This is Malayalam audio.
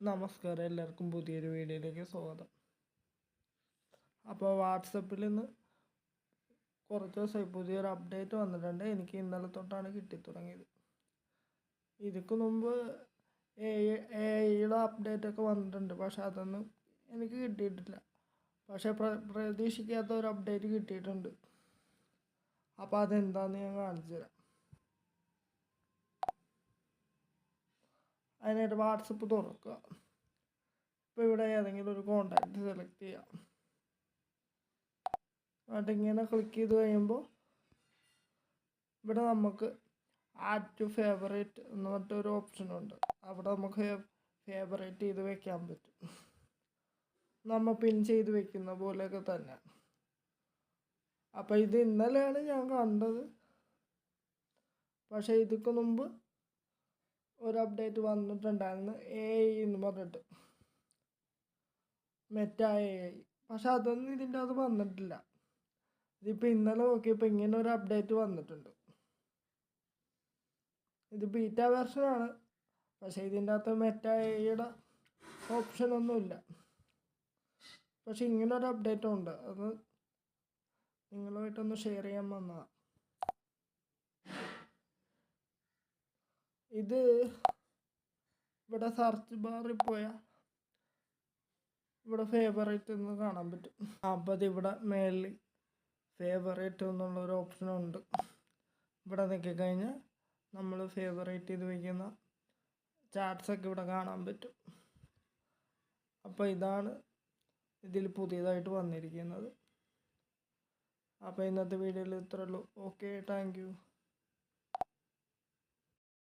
നമസ്കാരം, എല്ലാവർക്കും പുതിയൊരു വീഡിയോയിലേക്ക് സ്വാഗതം. അപ്പോൾ വാട്സപ്പിൽ നിന്ന് കുറച്ച് ദിവസമായി പുതിയൊരു അപ്ഡേറ്റ് വന്നിട്ടുണ്ട്. എനിക്ക് ഇന്നലെ തൊട്ടാണ് കിട്ടിത്തുടങ്ങിയത്. ഇതിക്ക് മുമ്പ് എയുടെ അപ്ഡേറ്റൊക്കെ വന്നിട്ടുണ്ട്, പക്ഷെ അതൊന്നും എനിക്ക് കിട്ടിയിട്ടില്ല. പക്ഷെ പ്രതീക്ഷിക്കാത്ത ഒരു അപ്ഡേറ്റ് കിട്ടിയിട്ടുണ്ട്. അപ്പോൾ അതെന്താണെന്ന് ഞാൻ കാണിച്ചു തരാം. അതിനായിട്ട് വാട്സപ്പ് തുറക്കുക. ഇപ്പോൾ ഇവിടെ ഏതെങ്കിലും ഒരു കോണ്ടാക്റ്റ് സെലക്ട് ചെയ്യാം. എന്നിട്ട് ഇങ്ങനെ ക്ലിക്ക് ചെയ്ത് കഴിയുമ്പോൾ ഇവിടെ നമുക്ക് ആഡ് ടു ഫേവറേറ്റ് എന്ന് പറഞ്ഞിട്ടൊരു ഓപ്ഷനുണ്ട്. അവിടെ നമുക്ക് ഫേവറേറ്റ് ചെയ്ത് വെക്കാൻ പറ്റും. നമ്മൾ പിൻ ചെയ്ത് വെക്കുന്ന പോലെയൊക്കെ തന്നെ. അപ്പോൾ ഇത് ഇന്നലെയാണ് ഞാൻ കണ്ടത്. പക്ഷേ ഇതിക്ക് മുമ്പ് ഒരു അപ്ഡേറ്റ് വന്നിട്ടുണ്ടായിരുന്നു, AI എന്ന് പറഞ്ഞിട്ട്, മെറ്റ AI. പക്ഷെ അതൊന്നും ഇതിൻ്റെ അത് വന്നിട്ടില്ല. ഇതിപ്പോൾ ഇന്നലെ നോക്കിയപ്പോൾ ഇങ്ങനെ ഒരു അപ്ഡേറ്റ് വന്നിട്ടുണ്ട്. ഇത് ബീറ്റ വെർഷനാണ്, പക്ഷേ ഇതിൻ്റെ അകത്ത് മെറ്റ AIയുടെ ഓപ്ഷനൊന്നുമില്ല. പക്ഷെ ഇങ്ങനൊരു അപ്ഡേറ്റും ഉണ്ട്. അത് നിങ്ങളുമായിട്ടൊന്ന് ഷെയർ ചെയ്യാൻ വന്നതാണ്. ഇത് ഇവിടെ സെർച്ച് ബാറിൽ പോയാൽ ഇവിടെ ഫേവറേറ്റ് എന്ന് കാണാൻ പറ്റും. അപ്പോൾ അത് ഇവിടെ മേളിൽ ഫേവറേറ്റ് എന്നുള്ളൊരു ഓപ്ഷനുണ്ട്. ഇവിടെ നോക്കിക്കഴിഞ്ഞാൽ നമ്മൾ ഫേവറേറ്റ് ചെയ്ത് വയ്ക്കുന്ന ചാറ്റ്സൊക്കെ ഇവിടെ കാണാൻ പറ്റും. അപ്പോൾ ഇതാണ് ഇതിൽ പുതിയതായിട്ട് വന്നിരിക്കുന്നത്. അപ്പോൾ ഇന്നത്തെ വീഡിയോയിൽ ഇത്രയേ ഉള്ളൂ. Okay, thank you.